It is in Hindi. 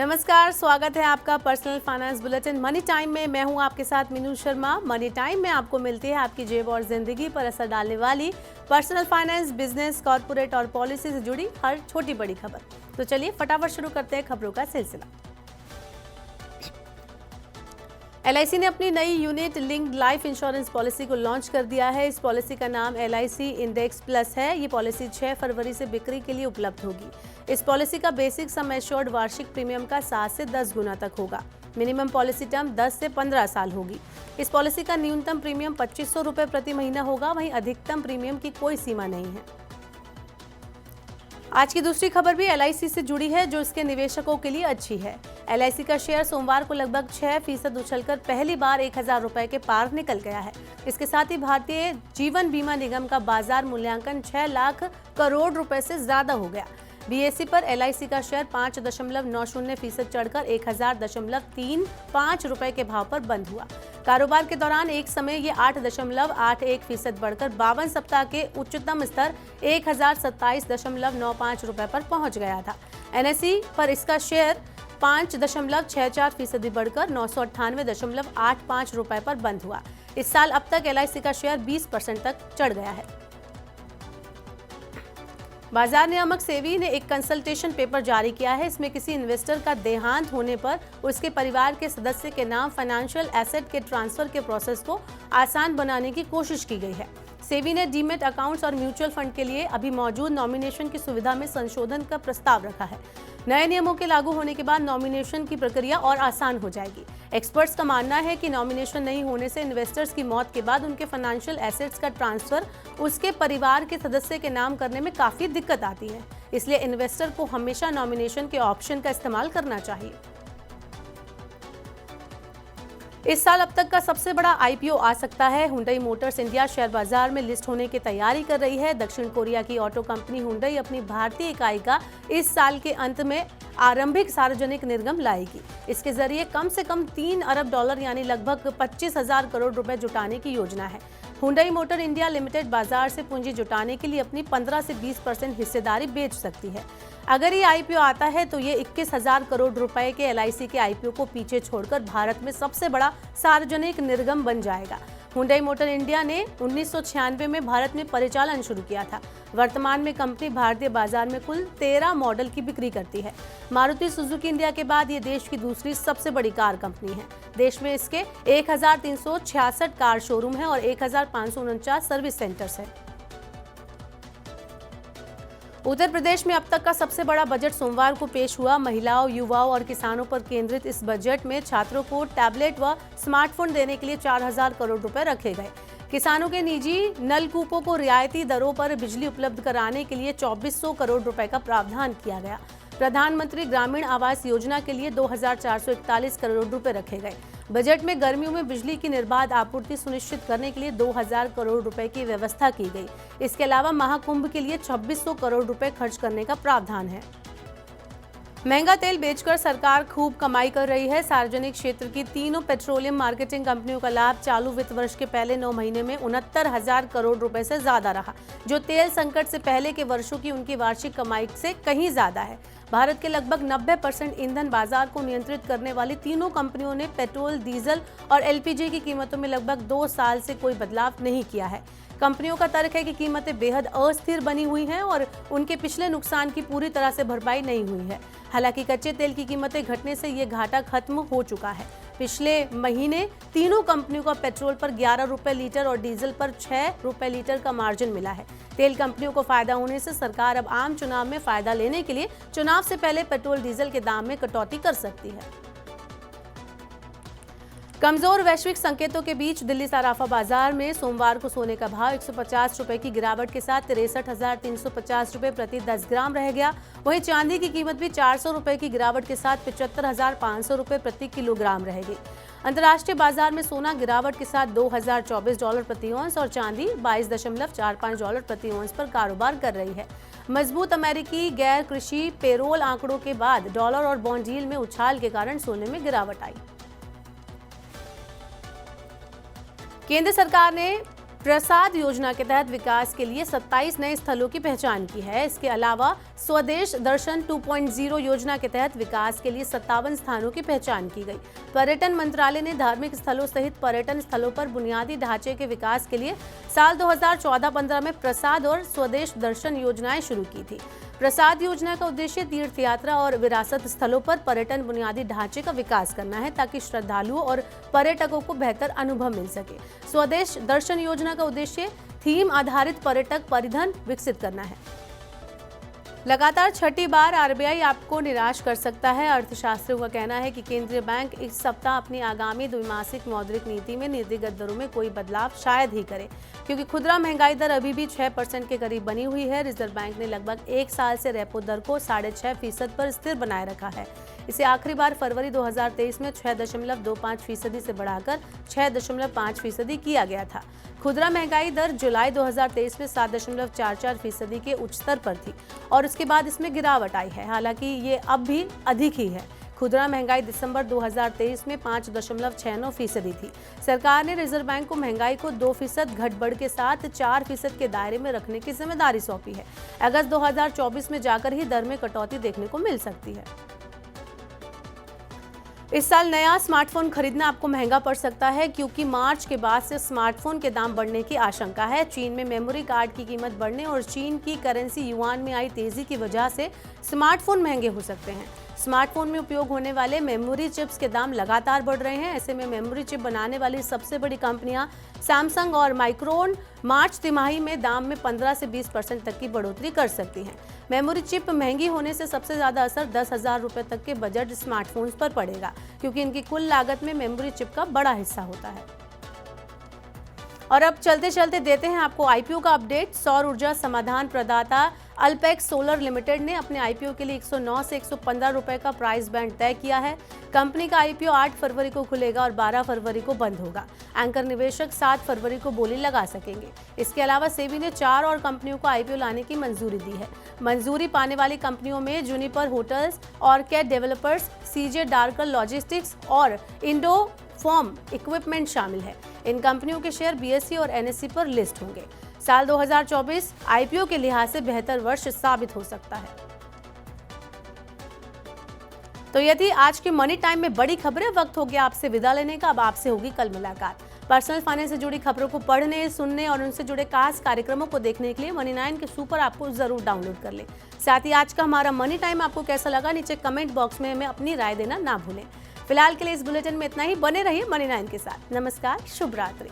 नमस्कार, स्वागत है आपका personal finance bulletin money time में। मैं हूं आपके साथ मीनू शर्मा। मनी टाइम में आपको मिलती है आपकी जेब और जिंदगी पर असर डालने वाली पर्सनल फाइनेंस, बिजनेस, कॉर्पोरेट और पॉलिसी से जुड़ी हर छोटी बड़ी खबर। तो चलिए फटाफट शुरू करते हैं खबरों का सिलसिला। LIC ने अपनी नई unit linked life insurance policy को लॉन्च कर दिया है। इस पॉलिसी का नाम LIC इंडेक्स प्लस है। ये पॉलिसी 6 फरवरी से बिक्री के लिए उपलब्ध होगी। इस पॉलिसी का बेसिक सम एश्योर्ड वार्षिक प्रीमियम का 7 से 10 गुना तक होगा। मिनिमम पॉलिसी टर्म 10 से 15 साल होगी। इस पॉलिसी का न्यूनतम प्रीमियम 2500 रुपये प्रति महीना होगा। वहीं अधिकतम प्रीमियम की कोई सीमा नहीं है। आज की दूसरी खबर भी LIC से जुड़ी है, जो इसके निवेशकों के लिए अच्छी है। LIC का शेयर सोमवार को लगभग 6% उछलकर पहली बार 1000 रुपए के पार निकल गया है। इसके साथ ही भारतीय जीवन बीमा निगम का बाजार मूल्यांकन 6 लाख करोड़ रुपए से ज्यादा हो गया। BSE पर LIC का शेयर 5.90% चढ़कर 1000.35 रुपए के भाव पर बंद हुआ। कारोबार के दौरान एक समय ये 8.81% बढ़कर 52 सप्ताह के उच्चतम स्तर 1027.95 रुपए पर पहुंच गया था। NSE पर इसका शेयर 5.64% बढ़कर 998.85 रुपए पर बंद हुआ। इस साल अब तक LIC का शेयर 20% तक चढ़ गया है। बाजार नियामक सेबी ने एक कंसल्टेशन पेपर जारी किया है। इसमें किसी इन्वेस्टर का देहांत होने पर उसके परिवार के सदस्य के नाम फाइनेंशियल एसेट के ट्रांसफर के प्रोसेस को आसान बनाने की कोशिश की गई है। सेबी ने डीमेट अकाउंट्स और म्यूचुअल फंड के लिए अभी मौजूद नॉमिनेशन की सुविधा में संशोधन का प्रस्ताव रखा है। नए नियमों के लागू होने के बाद नॉमिनेशन की प्रक्रिया और आसान हो जाएगी। एक्सपर्ट्स का मानना है कि नॉमिनेशन नहीं होने से इन्वेस्टर्स की मौत के बाद उनके फाइनेंशियल एसेट्स का ट्रांसफर उसके परिवार के सदस्य के नाम करने में काफी दिक्कत आती है। इसलिए इन्वेस्टर को हमेशा नॉमिनेशन के ऑप्शन का इस्तेमाल करना चाहिए। इस साल अब तक का सबसे बड़ा IPO आ सकता है। हुंडई मोटर्स इंडिया शेयर बाजार में लिस्ट होने की तैयारी कर रही है। दक्षिण कोरिया की ऑटो कंपनी हुंडई अपनी भारतीय इकाई का इस साल के अंत में आरंभिक सार्वजनिक निर्गम लाएगी। इसके जरिए कम से कम $3 अरब यानी लगभग 25,000 करोड़ रुपए जुटाने की योजना है। हुंडई मोटर इंडिया लिमिटेड बाजार से पूंजी जुटाने के लिए अपनी 15 से 20% हिस्सेदारी बेच सकती है। अगर ये IPO आता है तो ये 21,000 करोड़ रुपए के LIC के IPO को पीछे छोड़कर भारत में सबसे बड़ा सार्वजनिक निर्गम बन जाएगा। हुंडई मोटर इंडिया ने 1996 में भारत में परिचालन शुरू किया था। वर्तमान में कंपनी भारतीय बाजार में कुल 13 मॉडल की बिक्री करती है। मारुति सुजुकी इंडिया के बाद ये देश की दूसरी सबसे बड़ी कार कंपनी है। देश में इसके 1366 कार शोरूम है और 1549 सर्विस सेंटर्स है। उत्तर प्रदेश में अब तक का सबसे बड़ा बजट सोमवार को पेश हुआ। महिलाओं, युवाओं और किसानों पर केंद्रित इस बजट में छात्रों को टैबलेट व स्मार्टफोन देने के लिए 4000 करोड़ रुपए रखे गए। किसानों के निजी नलकूपों को रियायती दरों पर बिजली उपलब्ध कराने के लिए 2400 करोड़ रुपए का प्रावधान किया गया। प्रधानमंत्री ग्रामीण आवास योजना के लिए 2441 करोड़ रुपए रखे गए। बजट में गर्मियों में बिजली की निर्बाध आपूर्ति सुनिश्चित करने के लिए 2000 करोड़ रुपए की व्यवस्था की गई। इसके अलावा महाकुंभ के लिए 2600 करोड़ रुपए खर्च करने का प्रावधान है। महंगा तेल बेचकर सरकार खूब कमाई कर रही है। सार्वजनिक क्षेत्र की तीनों पेट्रोलियम मार्केटिंग कंपनियों का लाभ चालू वित्त वर्ष के पहले 9 महीने में 69,000 करोड़ रुपए से ज्यादा रहा, जो तेल संकट से पहले के वर्षों की उनकी वार्षिक कमाई से कहीं ज्यादा है। भारत के लगभग 90% ईंधन बाजार को नियंत्रित करने वाली तीनों कंपनियों ने पेट्रोल, डीजल और LPG की कीमतों में लगभग 2 साल से कोई बदलाव नहीं किया है। कंपनियों का तर्क है कि कीमतें बेहद अस्थिर बनी हुई हैं और उनके पिछले नुकसान की पूरी तरह से भरपाई नहीं हुई है। हालांकि कच्चे तेल की कीमतें घटने से ये घाटा खत्म हो चुका है। पिछले महीने तीनों कंपनियों का पेट्रोल पर 11 रुपए लीटर और डीजल पर 6 रुपए लीटर का मार्जिन मिला है। तेल कंपनियों को फायदा होने से सरकार अब आम चुनाव में फायदा लेने के लिए चुनाव से पहले पेट्रोल डीजल के दाम में कटौती कर सकती है। कमजोर वैश्विक संकेतों के बीच दिल्ली सराफा बाजार में सोमवार को सोने का भाव 150 रुपए की गिरावट के साथ 63,350 रुपए प्रति 10 ग्राम रह गया। वहीं चांदी की कीमत भी 400 रुपए की गिरावट के साथ 75,500 रुपए प्रति किलोग्राम रहेगी। अंतर्राष्ट्रीय बाजार में सोना गिरावट के साथ $2024 प्रति औंस और चांदी $22.45 प्रति औंस पर कारोबार कर रही है। मजबूत अमेरिकी गैर कृषि पेरोल आंकड़ों के बाद डॉलर और बॉन्ड यील्ड में उछाल के कारण सोने में गिरावट आई। केंद्र सरकार ने प्रसाद योजना के तहत विकास के लिए 27 नए स्थलों की पहचान की है। इसके अलावा स्वदेश दर्शन 2.0 योजना के तहत विकास के लिए 57 स्थानों की पहचान की गई। पर्यटन मंत्रालय ने धार्मिक स्थलों सहित पर्यटन स्थलों पर बुनियादी ढांचे के विकास के लिए साल 2014-15 में प्रसाद और स्वदेश दर्शन योजनाएं शुरू की थी। प्रसाद योजना का उद्देश्य तीर्थ यात्रा और विरासत स्थलों पर पर्यटन बुनियादी ढांचे का विकास करना है, ताकि श्रद्धालुओं और पर्यटकों को बेहतर अनुभव मिल सके। स्वदेश दर्शन योजना का उद्देश्य थीम आधारित पर्यटक परिवहन विकसित करना है। लगातार छठी बार आरबीआई आपको निराश कर सकता है। अर्थशास्त्रियों का कहना है कि केंद्रीय बैंक इस सप्ताह अपनी आगामी द्विमासिक मौद्रिक नीति में नीतिगत दरों में कोई बदलाव शायद ही करे, क्योंकि खुदरा महंगाई दर अभी भी 6% के करीब बनी हुई है। रिजर्व बैंक ने लगभग एक साल से रेपो दर को 6.5% पर स्थिर बनाए रखा है। इसे आखिरी बार फरवरी 2023 में 6.25% से बढ़ाकर 6.5% किया गया था। खुदरा महंगाई दर जुलाई 2023 में 7.44% के उच्च स्तर पर थी और उसके बाद इसमें गिरावट आई है। हालांकि ये अब भी अधिक ही है। खुदरा महंगाई दिसंबर 2023 में 5.69% थी। सरकार ने रिजर्व बैंक को महंगाई को 2% घटबढ़ के साथ 4% के दायरे में रखने की जिम्मेदारी सौंपी है। अगस्त 2024 में जाकर ही दर में कटौती देखने को मिल सकती है। इस साल नया स्मार्टफोन खरीदना आपको महंगा पड़ सकता है, क्योंकि मार्च के बाद से स्मार्टफोन के दाम बढ़ने की आशंका है। चीन में मेमोरी कार्ड की कीमत बढ़ने और चीन की करेंसी युआन में आई तेजी की वजह से स्मार्टफोन महंगे हो सकते हैं। स्मार्टफोन में उपयोग होने वाले मेमोरी चिप्स के दाम लगातार बढ़ रहे हैं। ऐसे में मेमोरी चिप बनाने वाली सबसे बड़ी कंपनियां सैमसंग और माइक्रोन मार्च तिमाही में दाम में 15 से 20% तक की बढ़ोतरी कर सकती हैं। मेमोरी चिप महंगी होने से सबसे ज्यादा असर 10,000 रुपये तक के बजट स्मार्टफोन्स पर पड़ेगा, क्योंकि इनकी कुल लागत में मेमोरी चिप का बड़ा हिस्सा होता है। और अब चलते चलते देते हैं आपको आईपीओ का अपडेट। सौर ऊर्जा समाधान प्रदाता अल्पेक्स सोलर लिमिटेड ने अपने आईपीओ के लिए 109 से 115 रुपए का प्राइस बैंड तय किया है। कंपनी का आईपीओ 8 फरवरी को खुलेगा और 12 फरवरी को बंद होगा। एंकर निवेशक 7 फरवरी को बोली लगा सकेंगे। इसके अलावा सेबी ने 4 और कंपनियों को आईपीओ लाने की मंजूरी दी है। मंजूरी पाने वाली कंपनियों में जूनिपर होटल्स, ऑर्किड डेवलपर्स, सीजे डार्कर लॉजिस्टिक्स और इंडो फॉर्म इक्विपमेंट शामिल है। इन कंपनियों के शेयर बीएसई और एनएसई पर लिस्ट होंगे। साल 2024 आईपीओ के लिहाज से बेहतर वर्ष साबित हो सकता है। तो ये थी आज की मनी टाइम में बड़ी खबरें। वक्त हो गया आपसे विदा लेने का। अब आपसे होगी कल मुलाकात। पर्सनल फाइनेंस से जुड़ी खबरों को पढ़ने, सुनने और उनसे जुड़े खास कार्यक्रमों को देखने के लिए मनी9 के सुपर ऐप को जरूर डाउनलोड कर लें। साथ ही आज का हमारा मनी टाइम आपको कैसा लगा, नीचे कमेंट बॉक्स में हमें अपनी राय देना ना भूलें। फिलहाल के लिए इस बुलेटिन में इतना ही। बने रहिए मनी9 के साथ। नमस्कार, शुभ रात्रि।